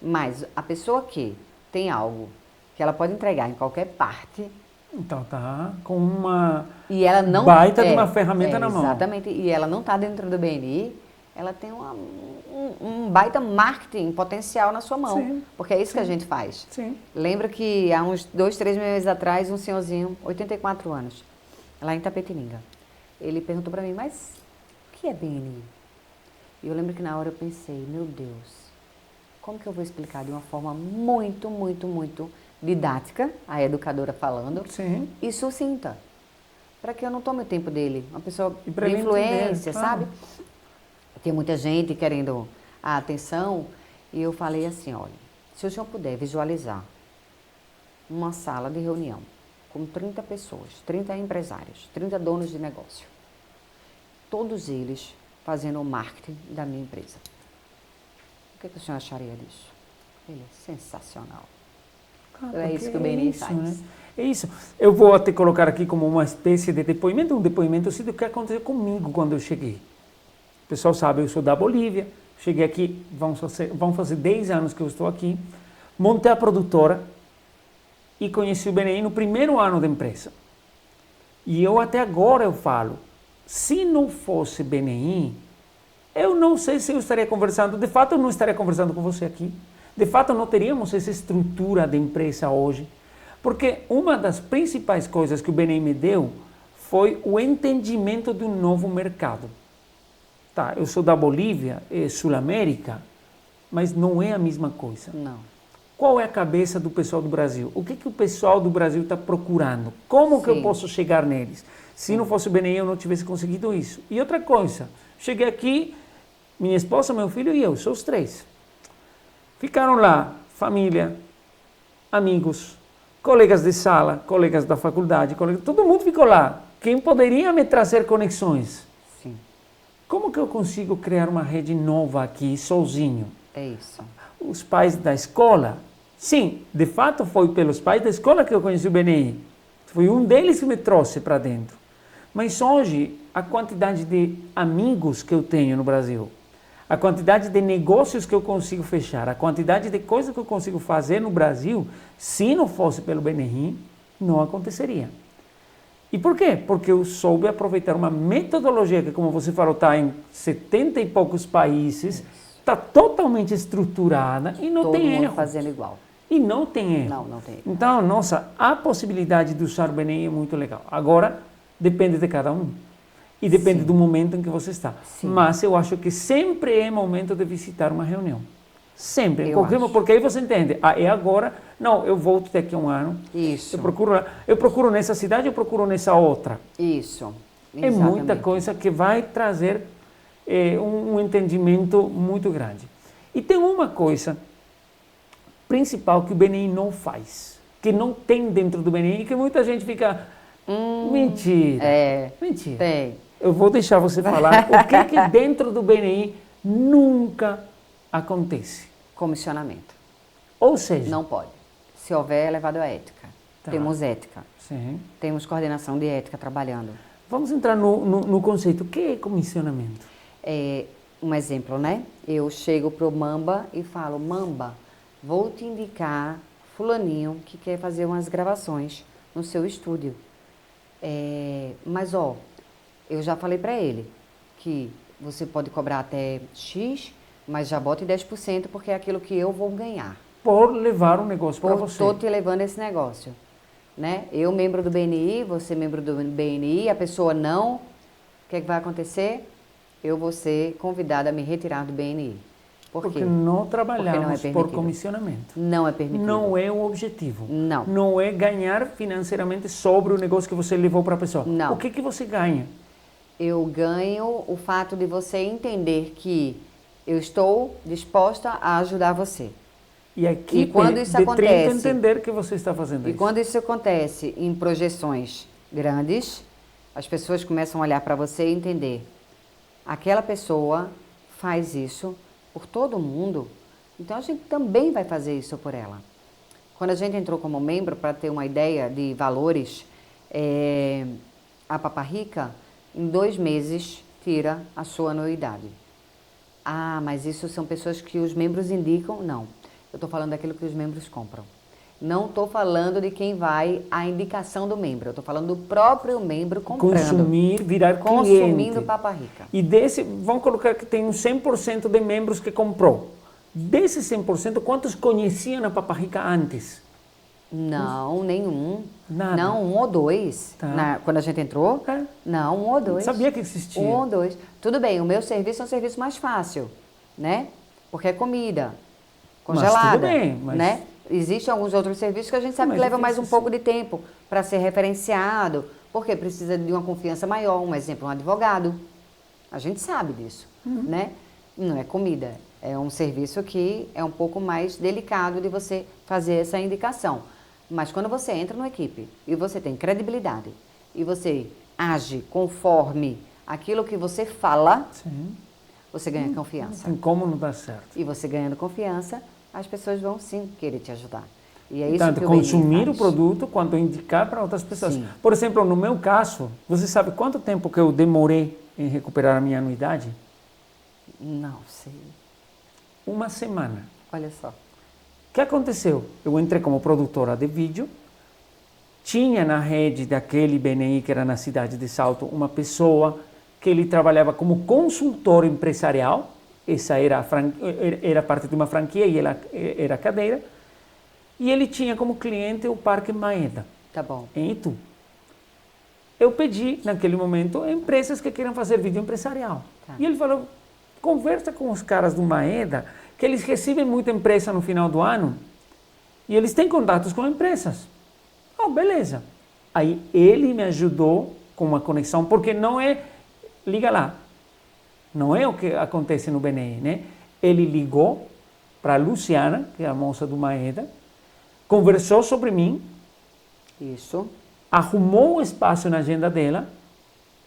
Mas a pessoa que tem algo que ela pode entregar em qualquer parte Então tá com uma e ela não baita de uma ferramenta na mão. Exatamente, e ela não está dentro do BNI, ela tem um baita marketing potencial na sua mão. Sim. Porque é isso que a gente faz. Sim. Lembro que há uns 2, 3 meses atrás, um senhorzinho, 84 anos, lá em Tapetininga, ele perguntou para mim, mas o que é BNI? E eu lembro que na hora eu pensei, meu Deus, como que eu vou explicar de uma forma muito, muito, muito didática, a educadora falando, Sim. e sucinta, para que eu não tome o tempo dele, uma pessoa E pra de ele influência, entender, claro. sabe? Tem muita gente querendo a atenção, e eu falei assim, olha, se o senhor puder visualizar uma sala de reunião com 30 pessoas, 30 empresários, 30 donos de negócio, todos eles fazendo o marketing da minha empresa. O que o senhor acharia disso? Ele é sensacional. Claro, É isso que o porque BNI isso, faz. né? É isso. Eu vou até colocar aqui como uma espécie de depoimento, um depoimento assim do que aconteceu comigo quando eu cheguei. O pessoal sabe, eu sou da Bolívia, cheguei aqui, vão fazer 10 anos que eu estou aqui, montei a produtora e conheci o BNI no primeiro ano da empresa. E eu até agora eu falo, se não fosse BNI, eu não sei se eu estaria conversando, de fato eu não estaria conversando com você aqui, de fato não teríamos essa estrutura de empresa hoje, porque uma das principais coisas que o BNI me deu foi o entendimento de um novo mercado. Tá, eu sou da Bolívia, Sul-América, mas não é a mesma coisa. Não. Qual é a cabeça do pessoal do Brasil? O que o pessoal do Brasil está procurando? Como que eu Sim. posso chegar neles? Se não fosse o BNI, eu não tivesse conseguido isso. E outra coisa, cheguei aqui, minha esposa, meu filho e eu, só os 3. Ficaram lá, família, amigos, colegas de sala, colegas da faculdade, todo mundo ficou lá. Quem poderia me trazer conexões? Sim. Como que eu consigo criar uma rede nova aqui, sozinho? É isso. Os pais da escola. Sim, de fato foi pelos pais da escola que eu conheci o BNI. Foi um deles que me trouxe para dentro. Mas hoje, a quantidade de amigos que eu tenho no Brasil, a quantidade de negócios que eu consigo fechar, a quantidade de coisas que eu consigo fazer no Brasil, se não fosse pelo BNI, não aconteceria. E por quê? Porque eu soube aproveitar uma metodologia que, como você falou, está em 70 e poucos países, está totalmente estruturada e não tem erro. Todo mundo fazendo igual. E não tem erro. Não tem erro. Então, nossa, a possibilidade de usar o BNI é muito legal. Agora, depende de cada um. E depende do momento em que você está. Sim. Mas eu acho que sempre é momento de visitar uma reunião. Sempre. Porque aí você entende. Ah, é agora. Não, eu volto daqui a um ano. Isso. Eu procuro nessa cidade, eu procuro nessa outra. Isso. É muita coisa que vai trazer um entendimento muito grande. E tem uma coisa principal que o BNI não faz, que não tem dentro do BNI, e que muita gente fica... Mentira. Mentira. Tem. Eu vou deixar você falar o que dentro do BNI nunca acontece. Comissionamento. Ou seja... Não pode. Se houver, é levado à ética. Tá. Temos ética. Sim. Temos coordenação de ética trabalhando. Vamos entrar no conceito. O que é comissionamento? Um exemplo, né? Eu chego pro Mamba e falo, Mamba, vou te indicar fulaninho que quer fazer umas gravações no seu estúdio. Mas, eu já falei para ele que você pode cobrar até X, mas já bote 10% porque é aquilo que eu vou ganhar. Por levar um negócio para você. Estou te levando esse negócio. Né? Eu, membro do BNI, você, membro do BNI, a pessoa não. O que vai acontecer? Eu vou ser convidada a me retirar do BNI. Por quê? Porque não trabalhamos Porque por comissionamento. Não é permitido. Não é o objetivo. Não. Não é ganhar financeiramente sobre o negócio que você levou para a pessoa. Não. O que você ganha? Eu ganho o fato de você entender que eu estou disposta a ajudar você. E aqui quando isso acontece, entender que você está fazendo isso. E quando isso acontece em projeções grandes, as pessoas começam a olhar para você e entender. Aquela pessoa faz isso por todo mundo, então a gente também vai fazer isso por ela. Quando a gente entrou como membro, para ter uma ideia de valores, a Papa Rica, em 2 meses, tira a sua anuidade. Ah, mas isso são pessoas que os membros indicam? Não. Eu estou falando daquilo que os membros compram. Não estou falando de quem vai à indicação do membro. Eu estou falando do próprio membro comprando. Consumir, virar cliente. Consumindo Papa Rica. E vamos colocar que tem uns 100% de membros que comprou. Desses 100%, quantos conheciam a Papa Rica antes? Não, nenhum. Nada. Não, 1 ou 2. Tá. Quando a gente entrou? Não, 1 ou 2. Sabia que existia. 1 ou 2. Tudo bem, o meu serviço é um serviço mais fácil, né? Porque é comida congelada. Mas tudo bem, mas... né? Existem alguns outros serviços que a gente sabe que leva mais um pouco de tempo para ser referenciado, porque precisa de uma confiança maior. Um exemplo, um advogado. A gente sabe disso, né? Não é comida, é um serviço que é um pouco mais delicado de você fazer essa indicação. Mas quando você entra numa equipe e você tem credibilidade e você age conforme aquilo que você fala, Sim. você ganha confiança. Tem como não dar certo. E você ganhando confiança, as pessoas vão sim querer te ajudar. E é isso Tanto que o consumir BNI o faz. produto quanto indicar para outras pessoas. Sim. Por exemplo, no meu caso, você sabe quanto tempo que eu demorei em recuperar a minha anuidade? Não sei. 1 semana. Olha só. O que aconteceu? Eu entrei como produtora de vídeo, tinha na rede daquele BNI, que era na cidade de Salto, uma pessoa que ele trabalhava como consultor empresarial, essa era parte de uma franquia e ela era cadeira, e ele tinha como cliente o Parque Maeda, Tá bom. em Itu. Eu pedi, naquele momento, empresas que queiram fazer vídeo empresarial. Tá. E ele falou, conversa com os caras do Maeda, que eles recebem muita empresa no final do ano, e eles têm contatos com empresas. Oh, beleza. Aí ele me ajudou com uma conexão, porque não é, liga lá, não é o que acontece no BNI, né? Ele ligou para a Luciana, que é a moça do Maeda, conversou sobre mim, Isso. arrumou o espaço na agenda dela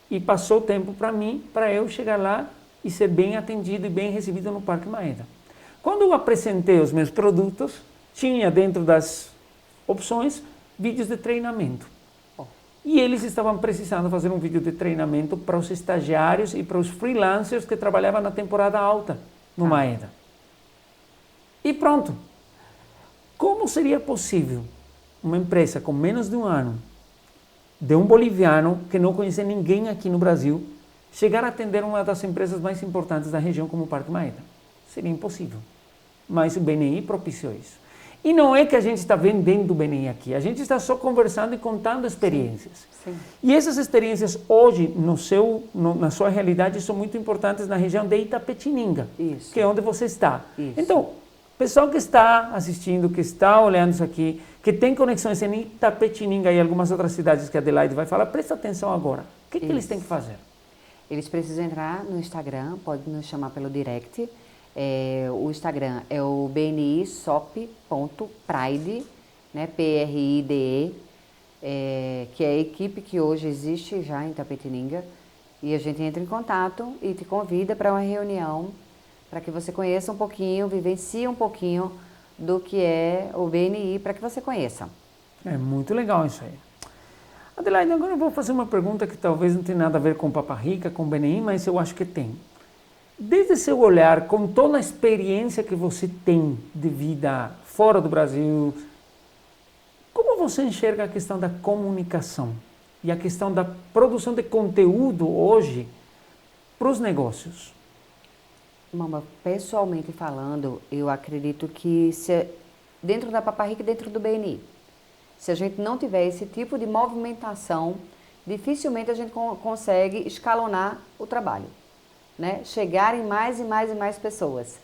e passou o tempo para mim, para eu chegar lá e ser bem atendido e bem recebido no Parque Maeda. Quando eu apresentei os meus produtos, tinha dentro das opções vídeos de treinamento. E eles estavam precisando fazer um vídeo de treinamento para os estagiários e para os freelancers que trabalhavam na temporada alta no Maeda. E pronto. Como seria possível uma empresa com menos de um ano, de um boliviano que não conhece ninguém aqui no Brasil, chegar a atender uma das empresas mais importantes da região como o Parque Maeda? Seria impossível. Mas o BNI propiciou isso. E não é que a gente está vendendo o BNI aqui, a gente está só conversando e contando experiências. Sim. E essas experiências hoje, na sua realidade, são muito importantes na região de Itapetininga, Isso. que é onde você está. Isso. Então, pessoal que está assistindo, que está olhando isso aqui, que tem conexões em Itapetininga e algumas outras cidades que a Adelaide vai falar, presta atenção agora. O que eles têm que fazer? Eles precisam entrar no Instagram, pode nos chamar pelo direct. O Instagram é o bnisop.pride, né, PRIDE, que é a equipe que hoje existe já em Itapetininga. E a gente entra em contato e te convida para uma reunião, para que você conheça um pouquinho, vivencie um pouquinho do que é o BNI, para que você conheça. É muito legal isso aí. Adelaide, agora eu vou fazer uma pergunta que talvez não tenha nada a ver com Papa Rica, com BNI, mas eu acho que tem. Desde seu olhar, com toda a experiência que você tem de vida fora do Brasil, como você enxerga a questão da comunicação e a questão da produção de conteúdo hoje para os negócios? Mamba, pessoalmente falando, eu acredito que dentro da Papa Rica e dentro do BNI, se a gente não tiver esse tipo de movimentação, dificilmente a gente consegue escalonar o trabalho, né? Chegar em mais e mais e mais pessoas.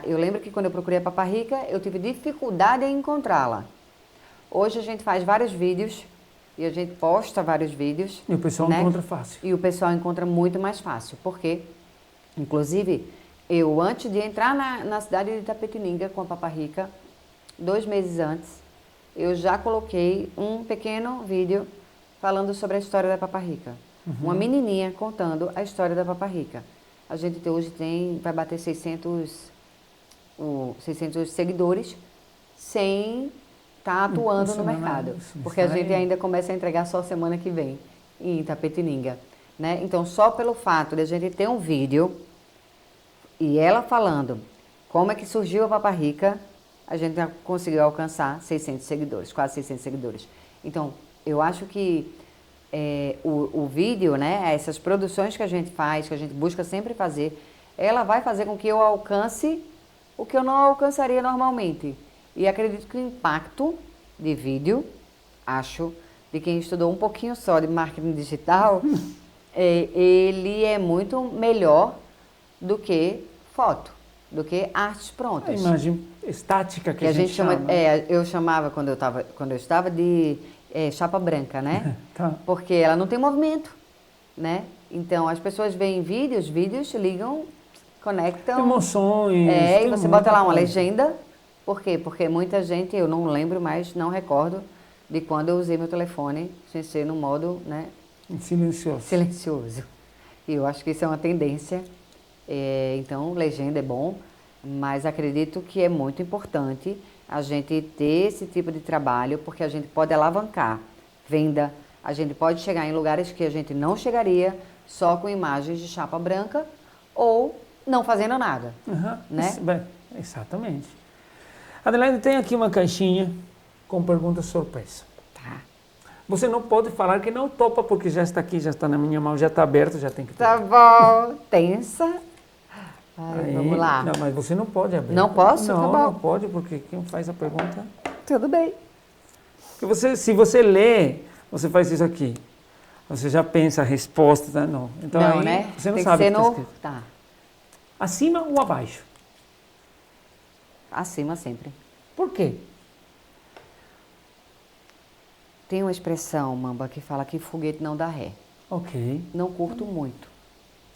Eu lembro que quando eu procurei a Papa Rica, eu tive dificuldade em encontrá-la. Hoje a gente faz vários vídeos e a gente posta vários vídeos. E o pessoal encontra fácil. E o pessoal encontra muito mais fácil. Por quê? Inclusive, eu antes de entrar na cidade de Itapetininga com a Papa Rica, 2 meses antes, eu já coloquei um pequeno vídeo falando sobre a história da Papa Rica. Uma menininha contando a história da Papa Rica. A gente hoje vai bater 600 seguidores sem estar atuando no mercado. Porque a gente ainda começa a entregar só semana que vem em Itapetininga, né? Então, só pelo fato de a gente ter um vídeo e ela falando como é que surgiu a Papa Rica, a gente já conseguiu alcançar 600 seguidores, quase 600 seguidores. Então, eu acho que o vídeo, né, essas produções que a gente faz, que a gente busca sempre fazer, ela vai fazer com que eu alcance o que eu não alcançaria normalmente. E acredito que o impacto de vídeo, acho, de quem estudou um pouquinho só de marketing digital, ele é muito melhor do que foto, do que artes prontas. A imagem estática que a gente chama. chama. Eu chamava quando eu estava de chapa branca, né? Tá. Porque ela não tem movimento, né? Então as pessoas veem vídeos, ligam, conectam. Emoções. E você bota lá uma coisa. legenda. Por quê? Porque muita gente, eu não lembro mais, não recordo de quando eu usei meu telefone sem ser no modo, né? Silencioso. E eu acho que isso é uma tendência. Então, legenda é bom, mas acredito que é muito importante a gente ter esse tipo de trabalho, porque a gente pode alavancar venda, a gente pode chegar em lugares que a gente não chegaria só com imagens de chapa branca ou não fazendo nada, né? Exatamente. Adelaide, tem aqui uma caixinha com perguntas surpresa. Tá. Você não pode falar que não topa, porque já está aqui, já está na minha mão, já está aberto, já tem que Tá bom. Tensa. Aí, vamos lá. Não, mas você não pode abrir. Não posso? Não, Tá bom. não pode, porque quem faz a pergunta... Tudo bem. Porque se você lê, você faz isso aqui. Você já pensa a resposta, tá? Não. Então não, aí, né? você não tem sabe que o ser que está escrito. Tá. Acima ou abaixo? Acima sempre. Por quê? Tem uma expressão, Mamba, que fala que foguete não dá ré. Ok. Não curto muito.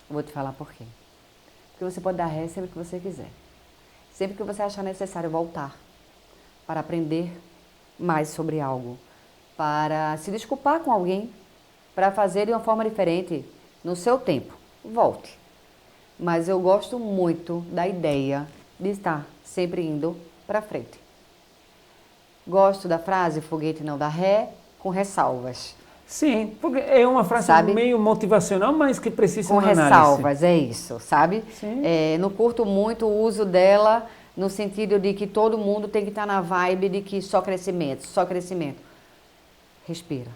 Vou te falar por quê. Porque você pode dar ré sempre que você quiser. Sempre que você achar necessário voltar para aprender mais sobre algo, para se desculpar com alguém, para fazer de uma forma diferente no seu tempo. Volte. Mas eu gosto muito da ideia de estar sempre indo para frente. Gosto da frase foguete não dá ré, com ressalvas. Sim, porque é uma frase Sabe? meio motivacional, mas que precisa Com uma análise. ressalvas, é isso, sabe? Sim. Não curto muito o uso dela no sentido de que todo mundo tem que estar na vibe de que só crescimento, só crescimento. Respira,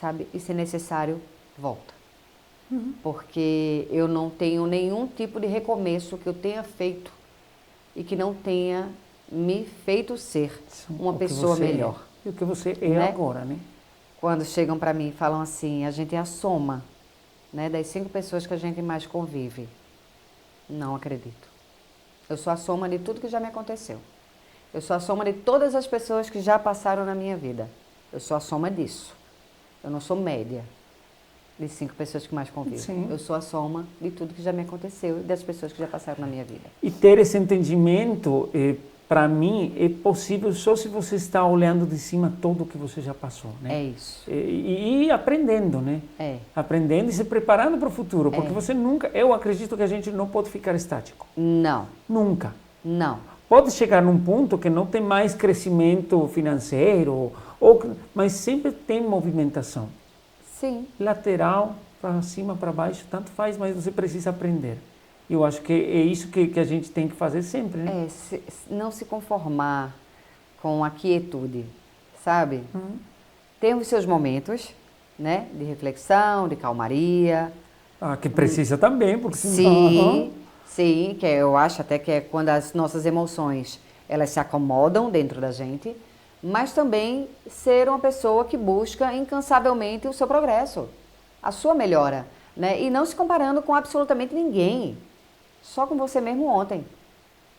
sabe? E se necessário, volta. Porque eu não tenho nenhum tipo de recomeço que eu tenha feito e que não tenha me feito ser uma pessoa melhor. E o que você é Né? agora, né? Quando chegam para mim e falam assim, a gente é a soma, né, das 5 pessoas que a gente mais convive. Não acredito. Eu sou a soma de tudo que já me aconteceu. Eu sou a soma de todas as pessoas que já passaram na minha vida. Eu sou a soma disso. Eu não sou média de 5 pessoas que mais convivo. Sim. Eu sou a soma de tudo que já me aconteceu e das pessoas que já passaram na minha vida. E ter esse entendimento, para mim, é possível só se você está olhando de cima tudo o que você já passou, né? É isso. E aprendendo, né? É. Aprendendo e se preparando para o futuro, porque você nunca, eu acredito que a gente não pode ficar estático. Não, Nunca. não. Pode chegar num ponto que não tem mais crescimento financeiro, mas sempre tem movimentação. Sim. Lateral, para cima, para baixo, tanto faz, mas você precisa aprender. Eu acho que é isso que a gente tem que fazer sempre, né? Não se conformar com a quietude, sabe? Tem os seus momentos, né? De reflexão, de calmaria. Que precisa também, porque Sim, senão... sim, que eu acho até que é quando as nossas emoções, elas se acomodam dentro da gente, mas também ser uma pessoa que busca incansavelmente o seu progresso, a sua melhora, né? E não se comparando com absolutamente ninguém, só com você mesmo ontem.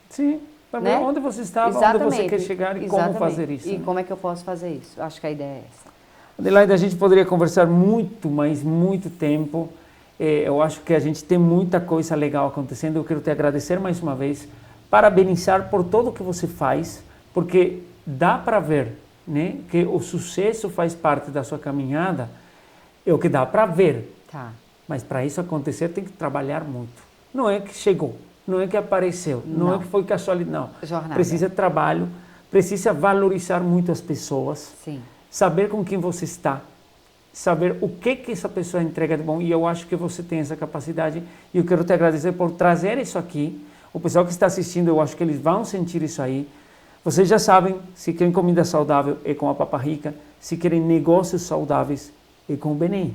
Sim, para ver Né? onde você estava, Exatamente. onde você quer chegar e como fazer isso. E né? como é que eu posso fazer isso? Acho que a ideia é essa. Adelaide, a gente poderia conversar muito, mas muito tempo. Eu acho que a gente tem muita coisa legal acontecendo. Eu quero te agradecer mais uma vez, parabenizar por tudo que você faz, porque dá para ver, né, que o sucesso faz parte da sua caminhada. É o que dá para ver. Tá. Mas para isso acontecer tem que trabalhar muito. Não é que chegou, não é que apareceu, não é que foi casualidade, não. Jornada. Precisa trabalho, precisa valorizar muito as pessoas, Sim. saber com quem você está, saber o que essa pessoa entrega de bom. E eu acho que você tem essa capacidade. E eu quero te agradecer por trazer isso aqui. O pessoal que está assistindo, eu acho que eles vão sentir isso aí. Vocês já sabem, se querem comida saudável, é com a Papa Rica. Se querem negócios saudáveis, é com o BNI.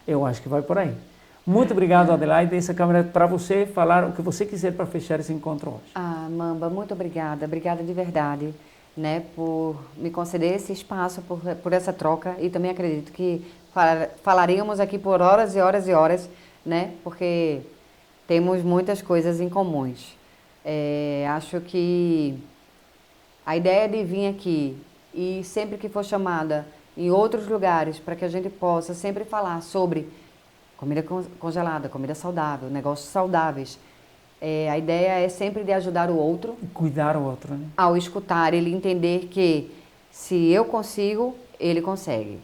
Eu acho que vai por aí. Muito obrigado, Adelaide. Essa câmera é para você falar o que você quiser para fechar esse encontro hoje. Mamba, muito obrigada. Obrigada de verdade, né, por me conceder esse espaço, por essa troca. E também acredito que falaríamos aqui por horas e horas e horas, né, porque temos muitas coisas em comuns. Acho que a ideia de vir aqui e sempre que for chamada em outros lugares para que a gente possa sempre falar sobre comida congelada, comida saudável, negócios saudáveis. A ideia é sempre de ajudar o outro. E cuidar o outro, né? Ao escutar, ele entender que se eu consigo, ele consegue.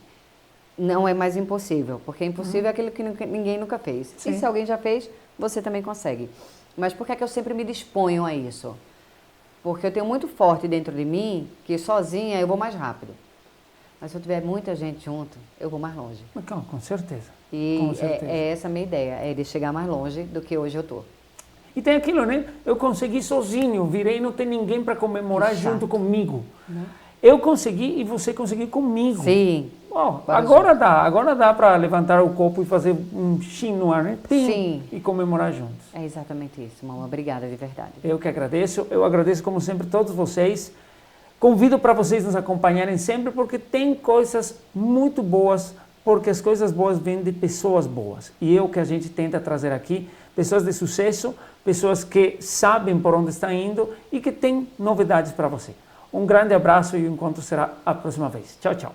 Não é mais impossível, porque impossível é aquilo que ninguém nunca fez. Sim. E se alguém já fez, você também consegue. Mas por que é que eu sempre me disponho a isso? Porque eu tenho muito forte dentro de mim que sozinha eu vou mais rápido. Mas se eu tiver muita gente junto, eu vou mais longe. Com certeza. E Com certeza. é essa a minha ideia, é de chegar mais longe do que hoje eu estou. E tem aquilo, né? Eu consegui sozinho, virei e não tem ninguém para comemorar Exato. junto comigo. Eu consegui e você conseguiu comigo. Sim. Bom, agora dá para levantar o copo e fazer um chin no ar, né? Sim. E comemorar juntos. É exatamente isso, mamãe. Obrigada de verdade. Eu que agradeço. Eu agradeço, como sempre, todos vocês. Convido para vocês nos acompanharem sempre, porque tem coisas muito boas, porque as coisas boas vêm de pessoas boas. E é o que a gente tenta trazer aqui, pessoas de sucesso, pessoas que sabem por onde estão indo e que têm novidades para você. Um grande abraço e o encontro será a próxima vez. Tchau, tchau.